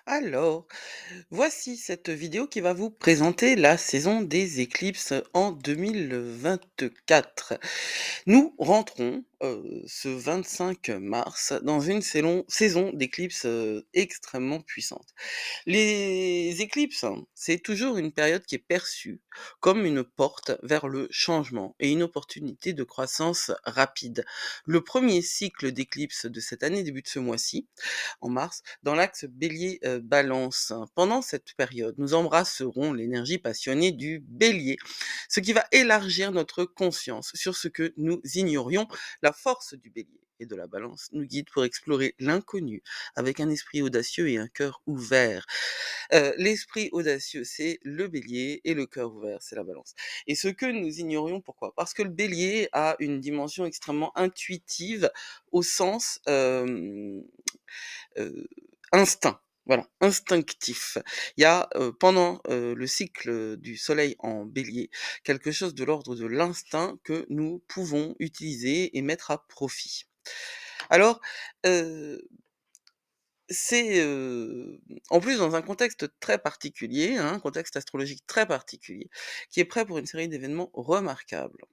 Alors, voici cette vidéo qui va vous présenter la saison des éclipses en 2024. Nous rentrons ce 25 mars dans une saison d'éclipses extrêmement puissante. Les éclipses, hein, c'est toujours une période qui est perçue comme une porte vers le changement et une opportunité de croissance rapide. Le premier cycle d'éclipses de cette année débute ce mois-ci en mars, dans l'axe Bélier-Balance. Pendant cette période, nous embrasserons l'énergie passionnée du Bélier, ce qui va élargir notre conscience sur ce que nous ignorions. La force du Bélier et de la Balance nous guide pour explorer l'inconnu avec un esprit audacieux et un cœur ouvert. L'esprit audacieux, c'est le Bélier et le cœur ouvert, c'est la Balance. Et ce que nous ignorions, pourquoi? Parce que le Bélier a une dimension extrêmement intuitive au sens heu, instinct, voilà, instinctif. Il y a, pendant, le cycle du soleil en Bélier, quelque chose de l'ordre de l'instinct que nous pouvons utiliser et mettre à profit. Alors, heu c'est, en plus dans un contexte très particulier, hein, un contexte astrologique très particulier, qui est prêt pour une série d'événements remarquables,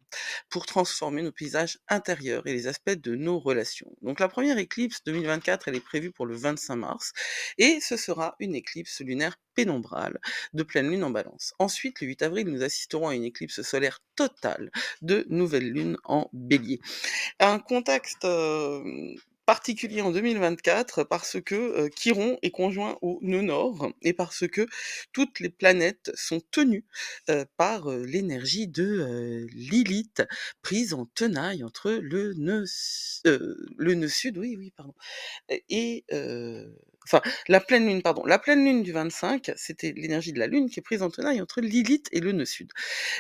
pour transformer nos paysages intérieurs et les aspects de nos relations. Donc la première éclipse 2024, elle est prévue pour le 25 mars et ce sera une éclipse lunaire pénombrale de pleine lune en Balance. Ensuite, le 8 avril, nous assisterons à une éclipse solaire totale de nouvelle lune en Bélier. Un contexte, particulier en 2024 parce que, Chiron est conjoint au nœud nord et parce que toutes les planètes sont tenues, par, l'énergie de, Lilith, prise en tenaille entre le nœud sud, oui, oui, pardon, et enfin, la pleine lune, pardon. La pleine lune du 25, c'était l'énergie de la lune qui est prise en tenaille entre Lilith et le nœud sud.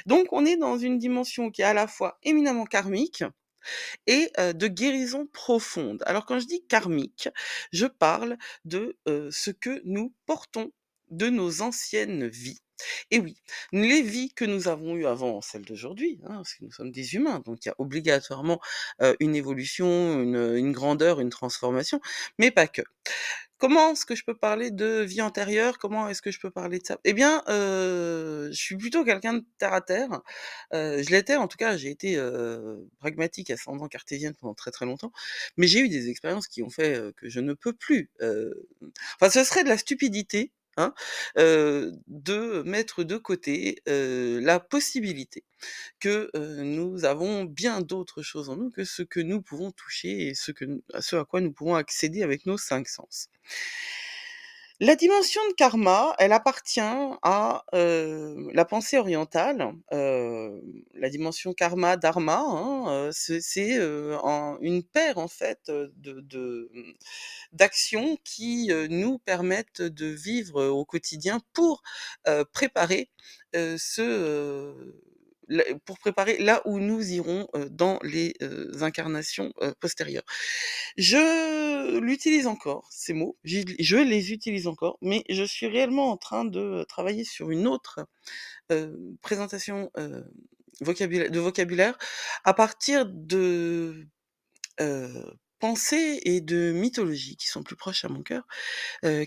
Donc on est dans une dimension qui est à la fois éminemment karmique et de guérison profonde. Alors quand je dis karmique, je parle de, ce que nous portons de nos anciennes vies. Et oui, les vies que nous avons eues avant celles d'aujourd'hui, hein, parce que nous sommes des humains, donc il y a obligatoirement, une évolution, une grandeur, une transformation, mais pas que. Comment est-ce que je peux parler de vie antérieure? Comment est-ce que je peux parler de ça? Eh bien, je suis plutôt quelqu'un de terre à terre. Je l'étais, en tout cas, j'ai été, pragmatique, ascendant cartésienne pendant très, très longtemps, mais j'ai eu des expériences qui ont fait, que je ne peux plus, enfin, ce serait de la stupidité, hein, de mettre de côté, la possibilité que, nous avons bien d'autres choses en nous que ce que nous pouvons toucher et ce à quoi nous pouvons accéder avec nos 5 sens. La dimension de karma, elle appartient à, la pensée orientale, la dimension karma, dharma, hein, c'est, une paire en fait, d'actions qui, nous permettent de vivre, au quotidien préparer, pour préparer là où nous irons, dans les, incarnations, postérieures. Je l'utilise encore, ces mots, je les utilise encore, mais je suis réellement en train de travailler sur une autre, présentation, vocabulaire à partir de, pensées et de mythologies qui sont plus proches à mon cœur,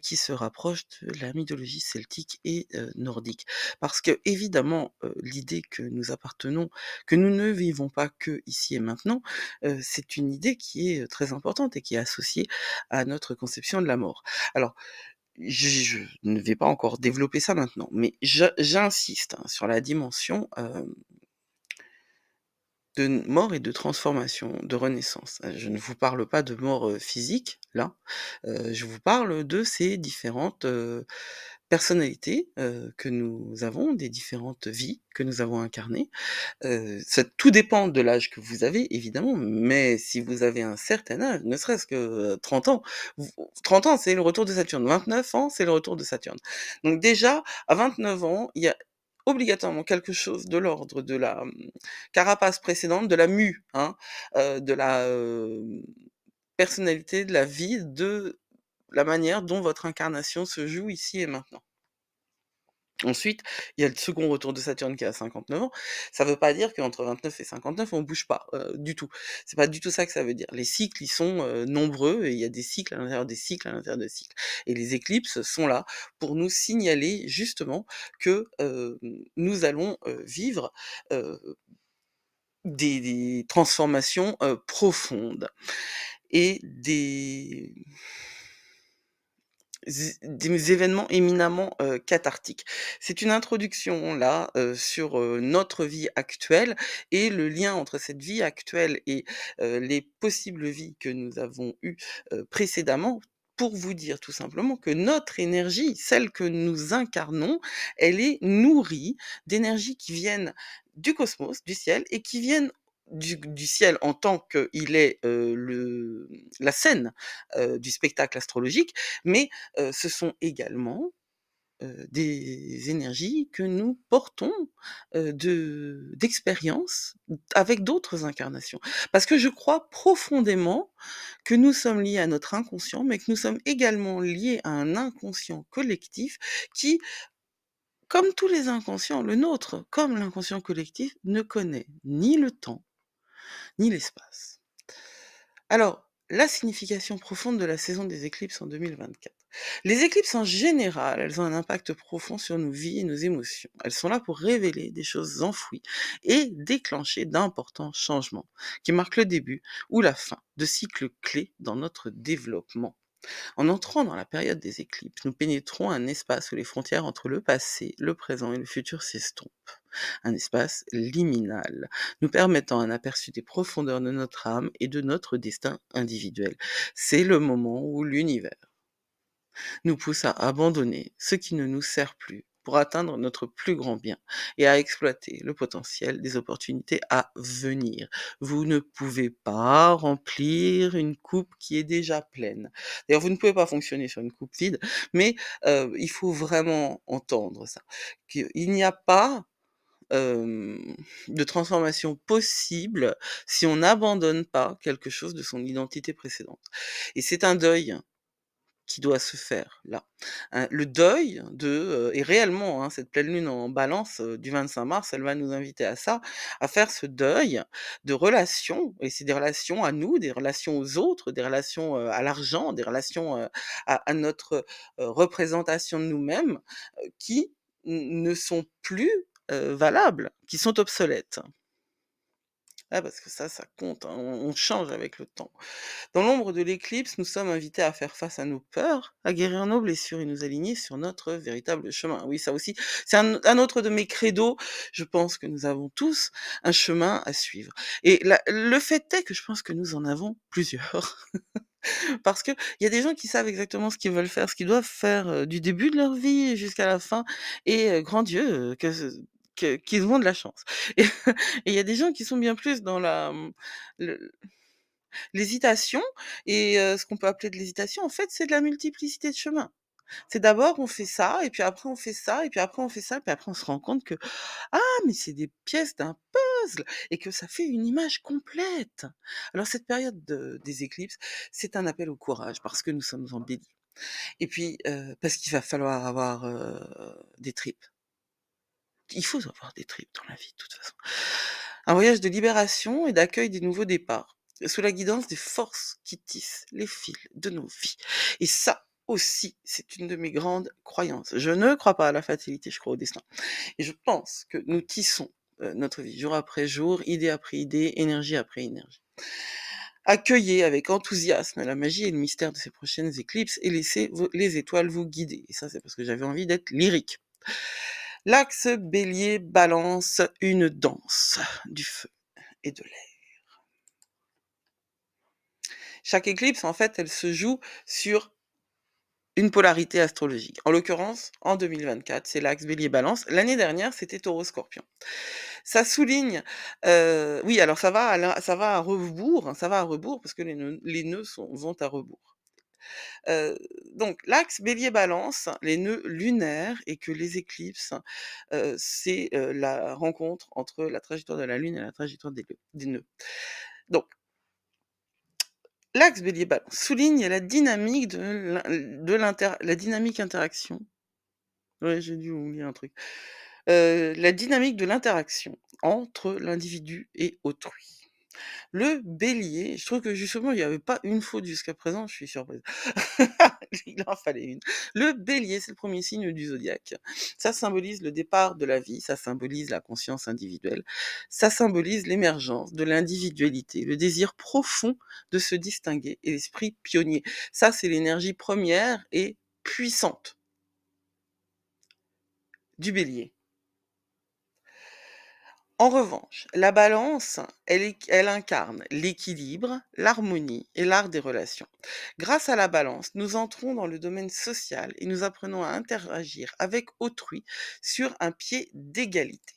qui se rapproche de la mythologie celtique et nordique. Parce qu'évidemment, l'idée que nous ne vivons pas que ici et maintenant, c'est une idée qui est, très importante et qui est associée à notre conception de la mort. Alors, je ne vais pas encore développer ça maintenant, mais j'insiste, hein, sur la dimension, de mort et de transformation, de renaissance. Je ne vous parle pas de mort, physique, là, je vous parle de ces différentes, personnalités, que nous avons, des différentes vies que nous avons incarnées. Ça tout dépend de l'âge que vous avez évidemment, mais si vous avez un certain âge, ne serait-ce que, 30 ans, vous 30 ans, c'est le retour de Saturne, 29 ans, c'est le retour de Saturne. Donc déjà, à 29 ans, il y a obligatoirement quelque chose de l'ordre de la, carapace précédente, de la mue, hein, de la, personnalité, de la vie, de la manière dont votre incarnation se joue ici et maintenant. Ensuite, il y a le second retour de Saturne qui est à 59 ans. Ça veut pas dire qu'entre 29 et 59, on bouge pas, du tout. C'est pas du tout ça que ça veut dire. Les cycles, ils sont, nombreux et il y a des cycles à l'intérieur des cycles, à l'intérieur de cycles. Et les éclipses sont là pour nous signaler justement que, nous allons, vivre, heu, des transformations, profondes et des événements éminemment, cathartiques. C'est une introduction là, sur, notre vie actuelle et le lien entre cette vie actuelle et les possibles vies que nous avons eues, précédemment, pour vous dire tout simplement que notre énergie, celle que nous incarnons, elle est nourrie d'énergies qui viennent du cosmos, du ciel et qui viennent du ciel en tant qu'il est, la scène, du spectacle astrologique, mais ce sont également, des énergies que nous portons, d'expériences avec d'autres incarnations. Parce que je crois profondément que nous sommes liés à notre inconscient, mais que nous sommes également liés à un inconscient collectif qui, comme tous les inconscients, le nôtre, comme l'inconscient collectif, ne connaît ni le temps, ni l'espace. Alors, la signification profonde de la saison des éclipses en 2024. Les éclipses en général, elles ont un impact profond sur nos vies et nos émotions. Elles sont là pour révéler des choses enfouies et déclencher d'importants changements qui marquent le début ou la fin de cycles clés dans notre développement. En entrant dans la période des éclipses, nous pénétrons un espace où les frontières entre le passé, le présent et le futur s'estompent. Un espace liminal, nous permettant un aperçu des profondeurs de notre âme et de notre destin individuel. C'est le moment où l'univers nous pousse à abandonner ce qui ne nous sert plus pour atteindre notre plus grand bien et à exploiter le potentiel des opportunités à venir. Vous ne pouvez pas remplir une coupe qui est déjà pleine. D'ailleurs, vous ne pouvez pas fonctionner sur une coupe vide, mais il faut vraiment entendre ça. Qu'il n'y a pas de transformation possible si on n'abandonne pas quelque chose de son identité précédente. Et c'est un deuil qui doit se faire là. Le deuil et réellement, hein, cette pleine lune en Balance, du 25 mars, elle va nous inviter à ça, à faire ce deuil de relations et c'est des relations à nous, des relations aux autres, des relations, à l'argent, des relations, à notre, représentation de nous-mêmes, qui ne sont plus, valables, qui sont obsolètes. Ah parce que ça compte, hein, on change avec le temps. Dans l'ombre de l'éclipse, nous sommes invités à faire face à nos peurs, à guérir nos blessures et nous aligner sur notre véritable chemin. Oui, ça aussi, c'est un autre de mes credos. Je pense que nous avons tous un chemin à suivre. Et le fait est que je pense que nous en avons plusieurs. Parce qu'il y a des gens qui savent exactement ce qu'ils veulent faire, ce qu'ils doivent faire du début de leur vie jusqu'à la fin. Et grand Dieu, qu'ils ont de la chance. Et et il y a des gens qui sont bien plus dans le l'hésitation et ce qu'on peut appeler de l'hésitation, en fait, c'est de la multiplicité de chemins. C'est d'abord on fait ça et puis après on fait ça et puis après on fait ça, puis après on se rend compte que: «Ah mais c'est des pièces d'un puzzle» et que ça fait une image complète. Alors cette période des éclipses, c'est un appel au courage parce que nous sommes en Bélier et puis, parce qu'il va falloir avoir, des tripes. Il faut avoir des tripes dans la vie de toute façon. Un voyage de libération et d'accueil des nouveaux départs, sous la guidance des forces qui tissent les fils de nos vies. Et ça aussi, c'est une de mes grandes croyances. Je ne crois pas à la fatalité, je crois au destin. Et je pense que nous tissons notre vie jour après jour, idée après idée, énergie après énergie. Accueillez avec enthousiasme la magie et le mystère de ces prochaines éclipses et laissez les étoiles vous guider. Et ça, c'est parce que j'avais envie d'être lyrique. L'axe Bélier-Balance, une danse du feu et de l'air. Chaque éclipse, en fait, elle se joue sur une polarité astrologique. En l'occurrence, en 2024, c'est l'axe Bélier-Balance. L'année dernière, c'était Taureau-Scorpion. Ça souligne, oui, alors ça va à rebours, hein, ça va à rebours parce que les nœuds vont à rebours. Heu, donc l'axe Bélier-Balance, les nœuds lunaires et que les éclipses, c'est, la rencontre entre la trajectoire de la Lune et la trajectoire des nœuds. Donc l'axe Bélier-Balance souligne la dynamique de la dynamique interaction, Ouais, j'ai dû oublier un truc. La dynamique de l'interaction entre l'individu et autrui. Le Bélier, je trouve que justement, il y avait pas une faute jusqu'à présent, je suis surprise. Il en fallait une. Le Bélier, c'est le premier signe du zodiaque. Ça symbolise le départ de la vie, ça symbolise la conscience individuelle, ça symbolise l'émergence de l'individualité, le désir profond de se distinguer et l'esprit pionnier. Ça, c'est l'énergie première et puissante du Bélier. En revanche, la Balance, elle incarne l'équilibre, l'harmonie et l'art des relations. Grâce à la Balance, nous entrons dans le domaine social et nous apprenons à interagir avec autrui sur un pied d'égalité.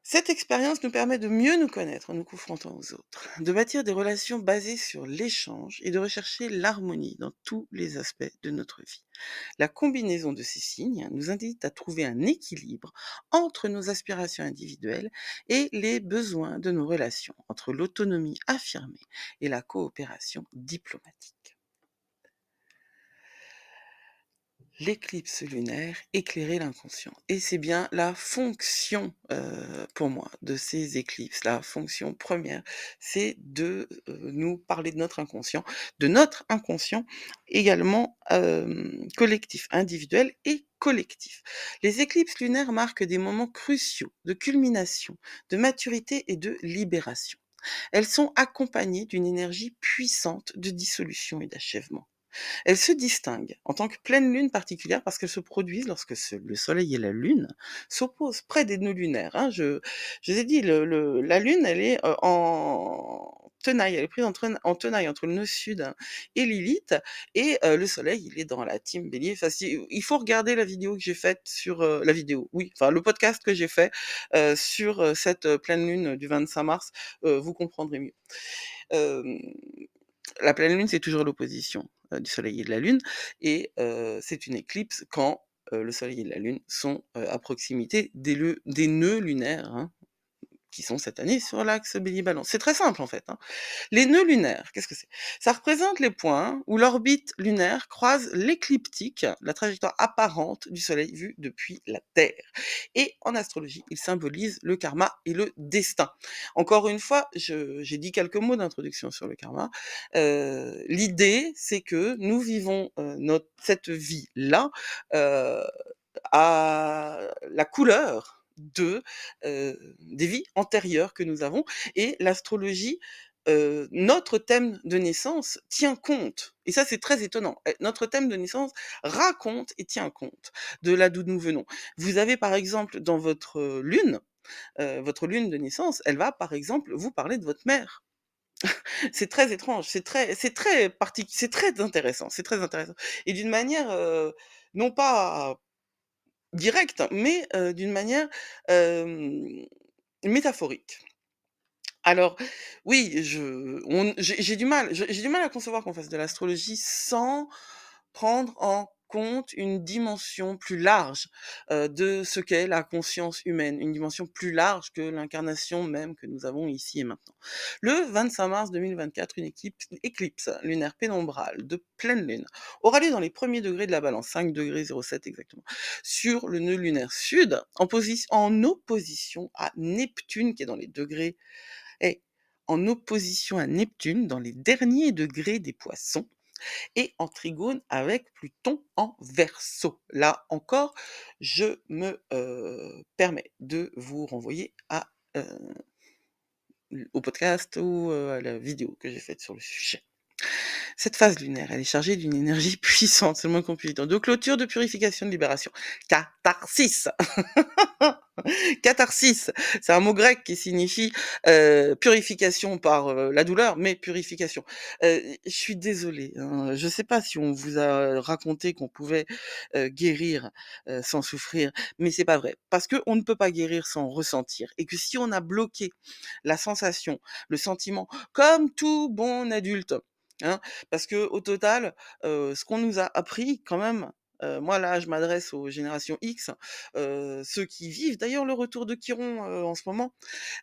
Cette expérience nous permet de mieux nous connaître en nous confrontant aux autres, de bâtir des relations basées sur l'échange et de rechercher l'harmonie dans tous les aspects de notre vie. La combinaison de ces signes nous invite à trouver un équilibre entre nos aspirations individuelles et les besoins de nos relations, entre l'autonomie affirmée et la coopération diplomatique. L'éclipse lunaire, éclairer l'inconscient. Et c'est bien la fonction, pour moi, de ces éclipses. La fonction première, c'est de, nous parler de notre inconscient également, collectif, individuel et collectif. Les éclipses lunaires marquent des moments cruciaux de culmination, de maturité et de libération. Elles sont accompagnées d'une énergie puissante de dissolution et d'achèvement. Elles se distinguent en tant que pleine lune particulière parce qu'elles se produisent lorsque le soleil et la lune s'opposent près des nœuds lunaires, hein. Je vous ai dit, la lune, elle est en tenaille, elle est prise en tenaille entre le nœud sud et Lilith, et le soleil, il est dans la team bélier. Enfin, il faut regarder la vidéo que j'ai faite sur la vidéo, oui, enfin le podcast que j'ai fait sur cette pleine lune du 25 mars, vous comprendrez mieux. Euh, la pleine lune, c'est toujours l'opposition du soleil et de la lune, et c'est une éclipse quand le soleil et la lune sont à proximité des nœuds lunaires, hein, qui sont cette année sur l'axe Bélier-Balance. C'est très simple en fait, hein. Les nœuds lunaires, qu'est-ce que c'est? Ça représente les points où l'orbite lunaire croise l'écliptique, la trajectoire apparente du Soleil vue depuis la Terre. Et en astrologie, il symbolise le karma et le destin. Encore une fois, j'ai dit quelques mots d'introduction sur le karma. L'idée, c'est que nous vivons cette vie-là euh, à la couleur des vies antérieures que nous avons, et l'astrologie, notre thème de naissance tient compte, et ça c'est très étonnant, notre thème de naissance raconte et tient compte de là d'où nous venons. Vous avez par exemple dans votre lune de naissance, elle va par exemple vous parler de votre mère. C'est très étrange, c'est très intéressant, c'est très intéressant, et d'une manière non pas directe, mais d'une manière, hem, métaphorique. Alors oui, j'ai du mal à concevoir qu'on fasse de l'astrologie sans prendre en compte une dimension plus large, de ce qu'est la conscience humaine, une dimension plus large que l'incarnation même que nous avons ici et maintenant. Le 25 mars 2024, une éclipse lunaire pénombrale de pleine lune aura lieu dans les premiers degrés de la Balance, 5,07 exactement, sur le nœud lunaire sud, en opposition à Neptune qui est dans les degrés est en opposition à Neptune dans les derniers degrés des Poissons et en trigone avec Pluton en Verseau. Là encore, je me permets de vous renvoyer au podcast ou à la vidéo que j'ai faite sur le sujet. Cette phase lunaire, elle est chargée d'une énergie puissante, c'est le moins qu'on puisse dire, de clôture, de purification, de libération. Catharsis. Catharsis, c'est un mot grec qui signifie purification par la douleur, mais purification. Je suis désolée, hein, je sais pas si on vous a raconté qu'on pouvait guérir sans souffrir, mais c'est pas vrai. Parce qu'on ne peut pas guérir sans ressentir. Et que si on a bloqué la sensation, le sentiment, comme tout bon adulte, hein, parce que au total, ce qu'on nous a appris quand même, Moi là, je m'adresse aux générations X, ceux qui vivent d'ailleurs le retour de Chiron, en ce moment,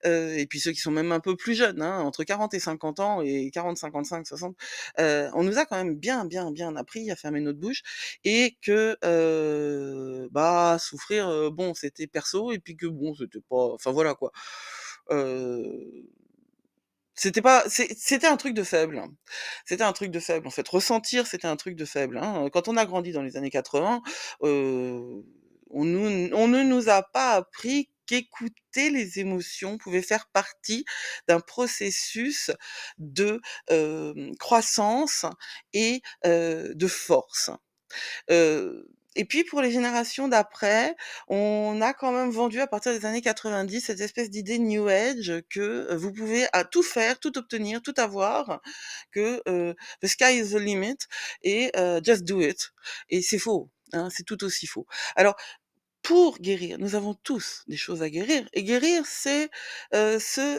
et puis ceux qui sont même un peu plus jeunes, hein, entre 40 et 50 ans et 40-55-60. On nous a quand même bien, bien, bien appris à fermer notre bouche et que, bah, souffrir, bon, c'était perso et puis que bon, c'était pas enfin voilà quoi. Heu c'était un truc de faible, hein. C'était un truc de faible, en fait. Ressentir, c'était un truc de faible, hein. Quand on a grandi dans les années 80, heu, on ne nous a pas appris qu'écouter les émotions pouvait faire partie d'un processus de, croissance et de force. Heu et puis pour les générations d'après, on a quand même vendu à partir des années 90 cette espèce d'idée new age que, vous pouvez à tout faire, tout obtenir, tout avoir, que, the sky is the limit et just do it et c'est faux, hein, c'est tout aussi faux. Alors pour guérir, nous avons tous des choses à guérir et guérir, c'est,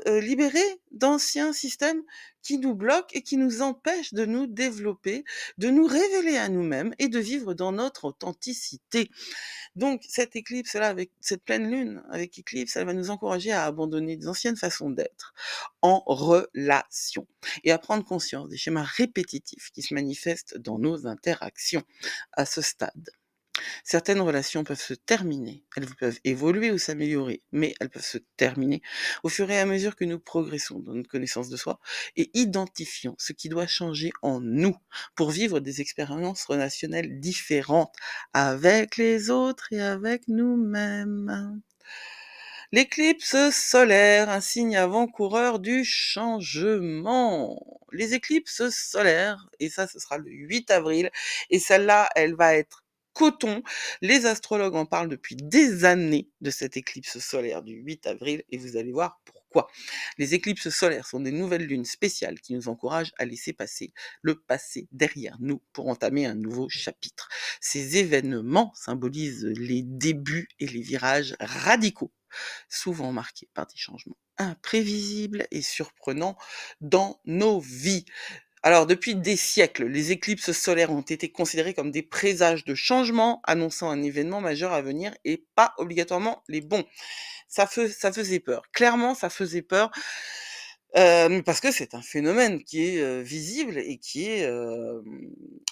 libérer d'anciens systèmes qui nous bloquent et qui nous empêchent de nous développer, de nous révéler à nous-mêmes et de vivre dans notre authenticité. Donc cette éclipse-là, avec cette pleine lune avec éclipse, elle va nous encourager à abandonner des anciennes façons d'être en relation et à prendre conscience des schémas répétitifs qui se manifestent dans nos interactions à ce stade. Certaines relations peuvent se terminer, elles peuvent évoluer ou s'améliorer, mais elles peuvent se terminer au fur et à mesure que nous progressons dans notre connaissance de soi et identifions ce qui doit changer en nous pour vivre des expériences relationnelles différentes avec les autres et avec nous-mêmes. L'éclipse solaire, un signe avant-coureur du changement. Les éclipses solaires, et ça ce sera le 8 avril, et celle-là, elle va être coton. Les astrologues en parlent depuis des années de cette éclipse solaire du 8 avril, et vous allez voir pourquoi. Les éclipses solaires sont des nouvelles lunes spéciales qui nous encouragent à laisser passer le passé derrière nous pour entamer un nouveau chapitre. Ces événements symbolisent les débuts et les virages radicaux souvent marqués par des changements imprévisibles et surprenants dans nos vies. Alors, depuis des siècles, les éclipses solaires ont été considérées comme des présages de changements annonçant un événement majeur à venir et pas obligatoirement les bons. Ça faisait peur. Clairement, ça faisait peur. Parce que c'est un phénomène qui est, visible et qui est,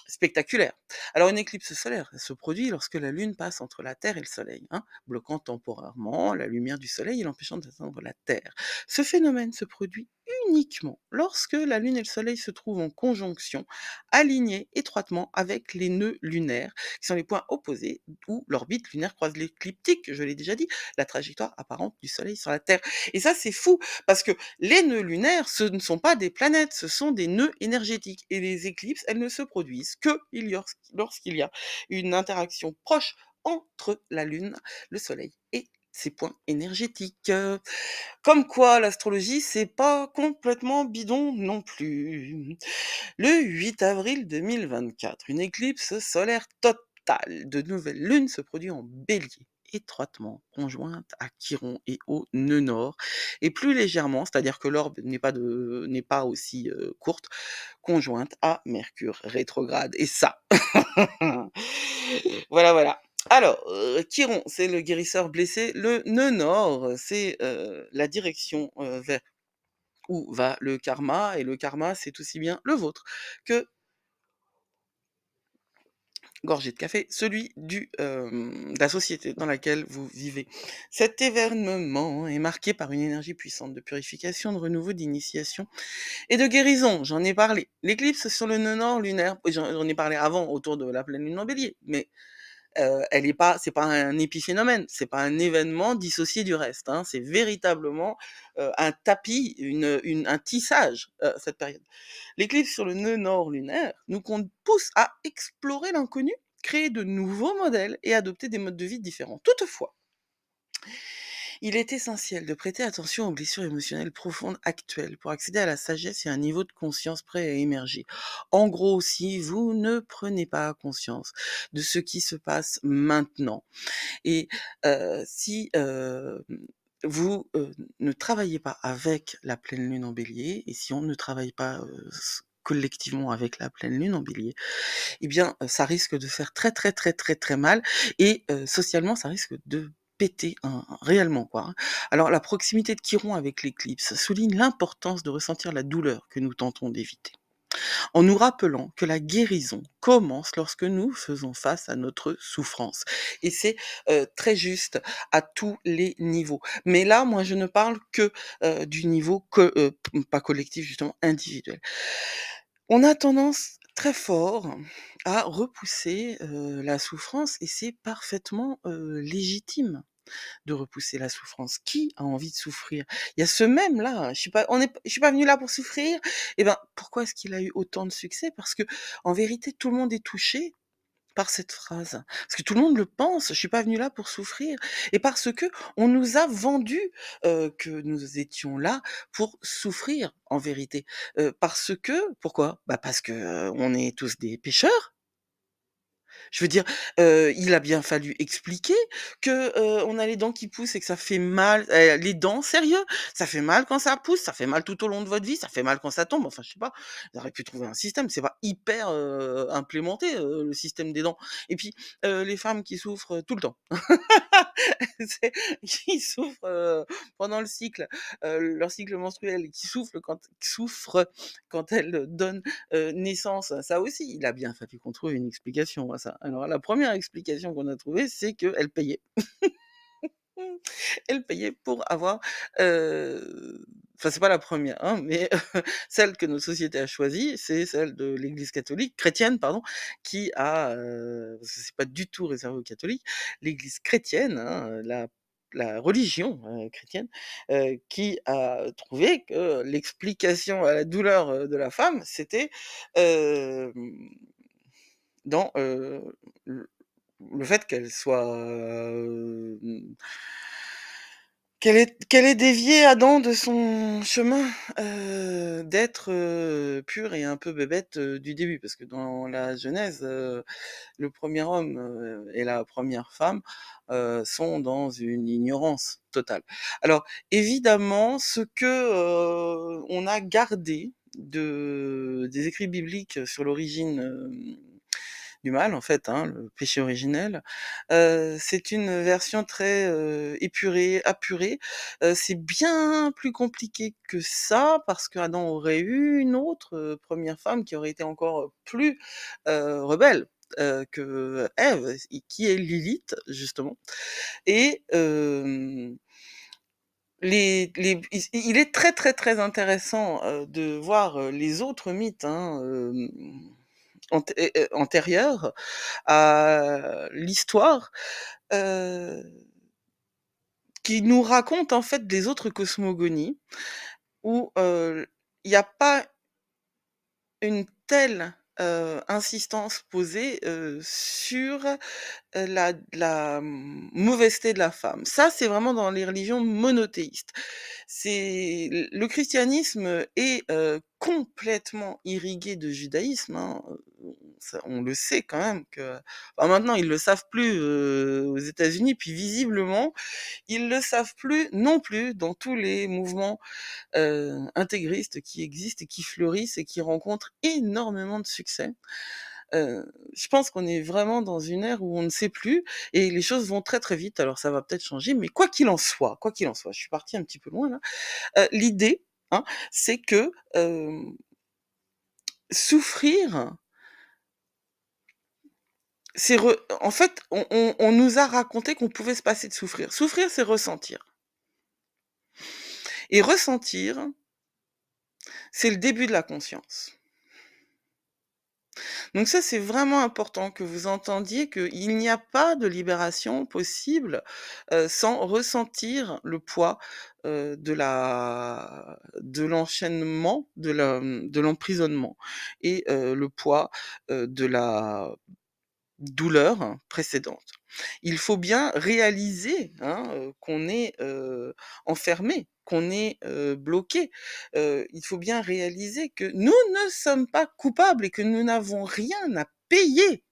spectaculaire. Alors une éclipse solaire, elle se produit lorsque la Lune passe entre la Terre et le Soleil, hein, bloquant temporairement la lumière du Soleil et l'empêchant d'atteindre la Terre. Ce phénomène se produit uniquement lorsque la Lune et le Soleil se trouvent en conjonction, alignés étroitement avec les nœuds lunaires, qui sont les points opposés où l'orbite lunaire croise l'écliptique, je l'ai déjà dit, la trajectoire apparente du Soleil sur la Terre. Et ça, c'est fou, parce que les nœuds lunaires, ce ne sont pas des planètes, ce sont des nœuds énergétiques. Et les éclipses, elles ne se produisent que lorsqu'il y a une interaction proche entre la Lune, le Soleil et ces points énergétiques. Comme quoi, l'astrologie, c'est pas complètement bidon non plus. Le 8 avril 2024, une éclipse solaire totale de nouvelle lune se produit en Bélier, étroitement conjointe à Chiron et au nœud nord, et plus légèrement, c'est-à-dire que l'orbe n'est pas aussi courte, conjointe à Mercure rétrograde. Et ça, voilà, voilà. Alors, Chiron, c'est le guérisseur blessé. Le nœud nord, c'est la direction vers où va le karma, et le karma, c'est aussi bien le vôtre que, gorgée de café, celui de la société dans laquelle vous vivez. Cet événement est marqué par une énergie puissante de purification, de renouveau, d'initiation et de guérison. J'en ai parlé. L'éclipse sur le nœud nord lunaire, oui, j'en ai parlé avant autour de la pleine lune en bélier, mais elle est pas c'est pas un épiphénomène, c'est pas un événement dissocié du reste, hein. C'est véritablement, un tapis, un tissage, cette période. L'éclipse sur le nœud nord lunaire pousse à explorer l'inconnu, créer de nouveaux modèles et adopter des modes de vie différents. Toutefois, il est essentiel de prêter attention aux blessures émotionnelles profondes actuelles pour accéder à la sagesse et à un niveau de conscience prêt à émerger. En gros, si vous ne prenez pas conscience de ce qui se passe maintenant et si, vous ne travaillez pas avec la pleine lune en bélier, et si on ne travaille pas, collectivement avec la pleine lune en Bélier, eh bien, ça risque de faire très, très, très, très, très mal et socialement, ça risque de péter, réellement, quoi, hein. Alors la proximité de Chiron avec l'éclipse souligne l'importance de ressentir la douleur que nous tentons d'éviter, en nous rappelant que la guérison commence lorsque nous faisons face à notre souffrance et c'est, très juste à tous les niveaux. Mais là, moi, je ne parle que, du niveau pas collectif justement, individuel. On a tendance très fort à repousser, la souffrance et c'est parfaitement, légitime de repousser la souffrance. Qui a envie de souffrir? Il y a ce même là, je suis pas venu là pour souffrir et ben, pourquoi est-ce qu'il a eu autant de succès? Parce que en vérité, tout le monde est touché par cette phrase. Parce que tout le monde le pense: «Je suis pas venu là pour souffrir» et parce que on nous a vendu, que nous étions là pour souffrir en vérité. Parce que pourquoi? Bah, parce que, on est tous des pécheurs. Je veux dire, il a bien fallu expliquer que, on a les dents qui poussent et que ça fait mal, les dents, sérieux? Ça fait mal quand ça pousse, ça fait mal tout au long de votre vie, ça fait mal quand ça tombe, enfin je sais pas, ils auraient pu trouver un système, c'est pas hyper, implémenté, le système des dents et puis, les femmes qui souffrent, tout le temps. C'est qui souffrent, pendant le cycle, leur cycle menstruel et qui souffrent quand elles donnent, naissance. Ça aussi, il a bien fallu qu'on trouve une explication à ça. Alors la première explication qu'on a trouvée, c'est qu'elles payaient. Elles payaient pour avoir, enfin c'est pas la première, hein, mais celle que notre société a choisie, c'est celle de l'Église catholique chrétienne pardon, qui a, parce que c'est pas du tout réservé aux catholiques, l'Église chrétienne, hein, la religion, chrétienne, qui a trouvé que l'explication à la douleur, de la femme, c'était, hem, dans, le le fait qu'elle soit, qu'elle ait dévié Adam de son chemin, d'être, pur et un peu bébête, du début. Parce que dans la Genèse, le premier homme, et la première femme, sont dans une ignorance totale. Alors évidemment, ce que, on a gardé des écrits bibliques sur l'origine, du mal en fait, hein, le péché originel. C'est une version très, épurée, apurée. C'est bien plus compliqué que ça parce qu'Adam aurait eu une autre, 1re femme qui aurait été encore, plus, rebelle, que Ève et qui est Lilith justement et il est très, très, très intéressant, de voir, les autres mythes, hein, antérieurs à l'histoire, heu, qui nous racontent en fait des autres cosmogonies où, il y a pas une telle, insistance posée, sur, mauvaiseté de la femme. Ça, c'est vraiment dans les religions monothéistes. C'est le christianisme est, complètement irrigué de judaïsme, hein, ça on le sait quand même que bah, maintenant ils le savent plus, aux États-Unis, puis visiblement, ils le savent plus non plus dans tous les mouvements, intégristes qui existent et qui fleurissent et qui rencontrent énormément de succès. Je pense qu'on est vraiment dans une ère où on ne sait plus et les choses vont très, très vite. Alors ça va peut-être changer, mais quoi qu'il en soit, je suis partie un petit peu loin là. L'idée, hein, c'est que, souffrir, en fait, on nous a raconté qu'on pouvait se passer de souffrir. Souffrir, c'est ressentir et ressentir, c'est le début de la conscience. Donc ça, c'est vraiment important que vous entendiez qu'il n'y a pas de libération possible, sans ressentir le poids, de l'enchaînement, de l'emprisonnement et le poids, de la douleur précédente. Il faut bien réaliser, hein, qu'on est, enfermé, qu'on est, bloqué. Il faut bien réaliser que nous ne sommes pas coupables et que nous n'avons rien à payer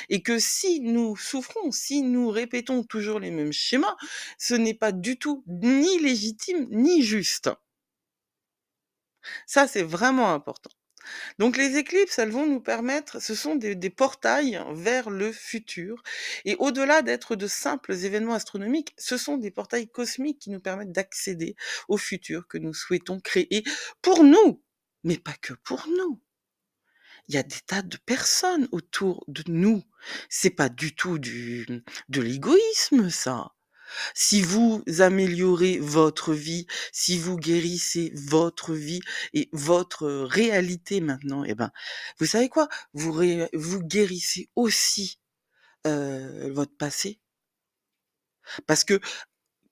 et que si nous souffrons, si nous répétons toujours les mêmes schémas, ce n'est pas du tout ni légitime ni juste. Ça, c'est vraiment important. Donc les éclipses, elles vont nous permettre ce sont des portails vers le futur et au-delà d'être de simples événements astronomiques, ce sont des portails cosmiques qui nous permettent d'accéder au futur que nous souhaitons créer pour nous, mais pas que pour nous. Il y a des tas de personnes autour de nous. C'est pas du tout de l'égoïsme ça. Si vous améliorez votre vie, si vous guérissez votre vie et votre réalité maintenant, eh ben, vous savez quoi? Vous guérissez aussi, votre passé. Parce que,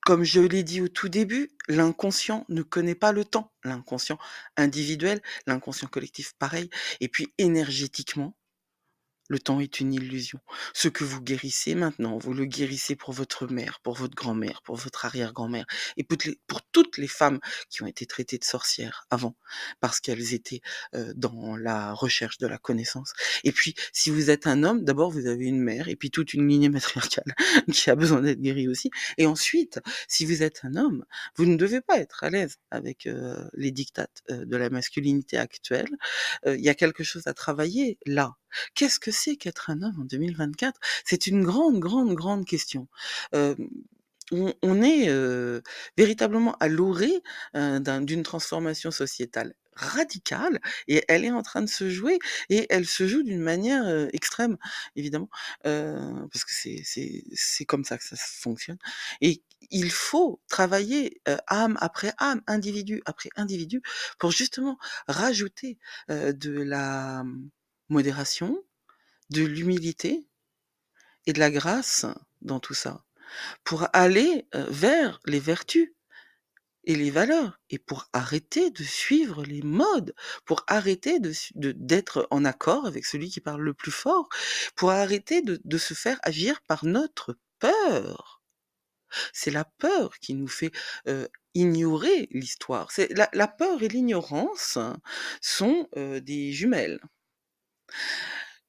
comme je l'ai dit au tout début, l'inconscient ne connaît pas le temps. L'inconscient individuel, l'inconscient collectif pareil et puis énergétiquement, le temps est une illusion. Ce que vous guérissez maintenant, vous le guérissez pour votre mère, pour votre grand-mère, pour votre arrière-grand-mère et pour toutes les femmes qui ont été traitées de sorcières avant, parce qu'elles étaient dans la recherche de la connaissance. Et puis, si vous êtes un homme, d'abord vous avez une mère et puis toute une lignée matriarcale qui a besoin d'être guérie aussi. Et ensuite, si vous êtes un homme, vous ne devez pas être à l'aise avec les dictates de la masculinité actuelle. Il y a quelque chose à travailler là. Qu'est-ce que c'est qu'être un homme en 2024? C'est une grande, grande, grande question. Hem, on est, véritablement à l'orée, d'une transformation sociétale radicale et elle est en train de se jouer et elle se joue d'une manière, extrême évidemment, parce que c'est comme ça que ça fonctionne et il faut travailler, âme après âme, individu après individu pour justement rajouter, de la modération, de l'humilité et de la grâce dans tout ça, pour aller, vers les vertus et les valeurs et pour arrêter de suivre les modes, pour arrêter d'être en accord avec celui qui parle le plus fort, pour arrêter de se faire agir par notre peur. C'est la peur qui nous fait, ignorer l'histoire. C'est la peur et l'ignorance sont, des jumelles.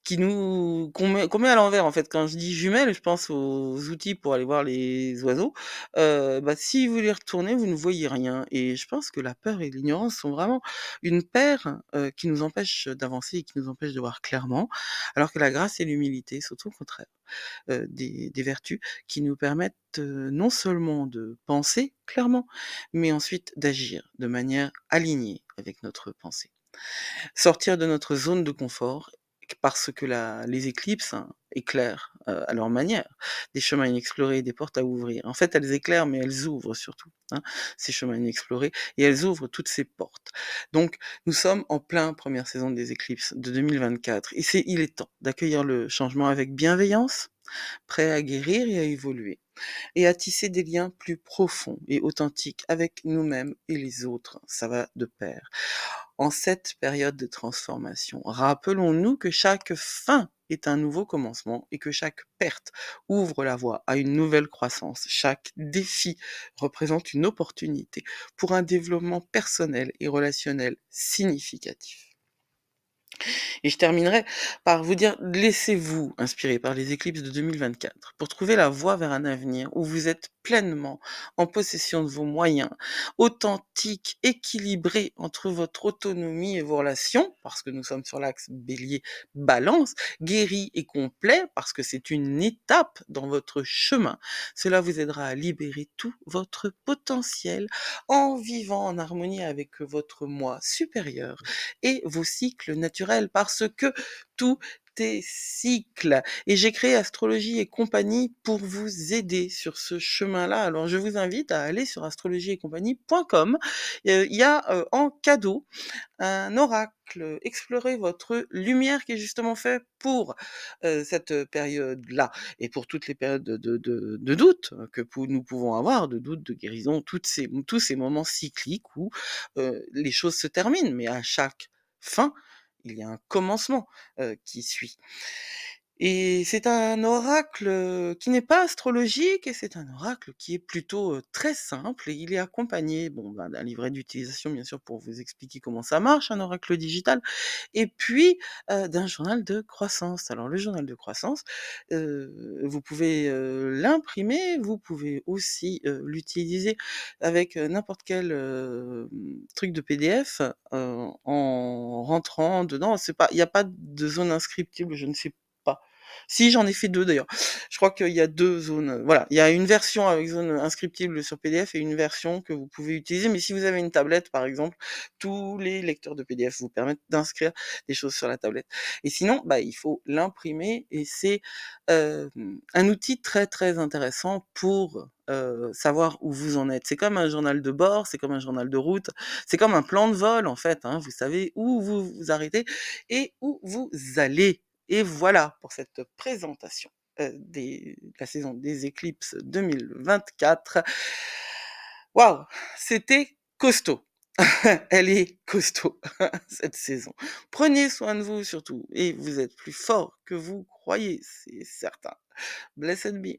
Qu'on met à l'envers, en fait. Quand je dis jumelles, je pense aux outils pour aller voir les oiseaux. Bah, si vous les retournez, vous ne voyez rien et je pense que la peur et l'ignorance sont vraiment une paire, qui nous empêche d'avancer et qui nous empêche de voir clairement, alors que la grâce et l'humilité sont au contraire, des vertus qui nous permettent, non seulement de penser clairement, mais ensuite d'agir de manière alignée avec notre pensée. Sortir de notre zone de confort parce que les éclipses, hein, éclairent, à leur manière, des chemins inexplorés, des portes à ouvrir. En fait, elles éclairent, mais elles ouvrent surtout, hein, ces chemins inexplorés et elles ouvrent toutes ces portes. Donc nous sommes en plein première saison des éclipses de 2024 et il est temps d'accueillir le changement avec bienveillance, prêt à guérir et à évoluer et à tisser des liens plus profonds et authentiques avec nous-mêmes et les autres. Ça va de pair. En cette période de transformation, rappelons-nous que chaque fin est un nouveau commencement et que chaque perte ouvre la voie à une nouvelle croissance. Chaque défi représente une opportunité pour un développement personnel et relationnel significatif. Et je terminerai par vous dire, laissez-vous inspirer par les éclipses de 2024 pour trouver la voie vers un avenir où vous êtes pleinement en possession de vos moyens, authentique, équilibré entre votre autonomie et vos relations, parce que nous sommes sur l'axe bélier-balance, guéri et complet, parce que c'est une étape dans votre chemin. Cela vous aidera à libérer tout votre potentiel en vivant en harmonie avec votre moi supérieur et vos cycles naturels parce que tout est cycle. Et j'ai créé Astrologie et compagnie pour vous aider sur ce chemin-là. Alors je vous invite à aller sur astrologieetcompagnie.com. Il y a en cadeau un oracle, explorer votre lumière qui est justement fait pour cette période-là et pour toutes les périodes de doute que nous pouvons avoir, de doute, de guérison, tous ces moments cycliques où les choses se terminent, mais à chaque fin, il y a un commencement qui suit. Et c'est un oracle, qui n'est pas astrologique et c'est un oracle qui est plutôt, très simple et il est accompagné, bon, ben, d'un livret d'utilisation bien sûr pour vous expliquer comment ça marche un oracle digital et puis, d'un journal de croissance. Alors le journal de croissance, vous pouvez, l'imprimer, vous pouvez aussi, l'utiliser avec, n'importe quel, truc de PDF, en rentrant dedans. C'est pas il y a pas de zone inscriptible, je ne sais pas. Si, j'en ai fait 2 d'ailleurs. Je crois qu'il y a 2 zones, voilà. Il y a une version avec zone inscriptible sur PDF et une version que vous pouvez utiliser, mais si vous avez une tablette, par exemple, tous les lecteurs de PDF vous permettent d'inscrire des choses sur la tablette et sinon, bah, il faut l'imprimer et c'est, un outil très, très intéressant pour, savoir où vous en êtes. C'est comme un journal de bord, c'est comme un journal de route, c'est comme un plan de vol, en fait, hein. Vous savez où vous vous arrêtez et où vous allez. Et voilà pour cette présentation, de la saison des éclipses 2024. Waouh! C'était costaud. Elle est costaud, cette saison. Prenez soin de vous surtout et vous êtes plus fort que vous croyez, c'est certain. Blessed be.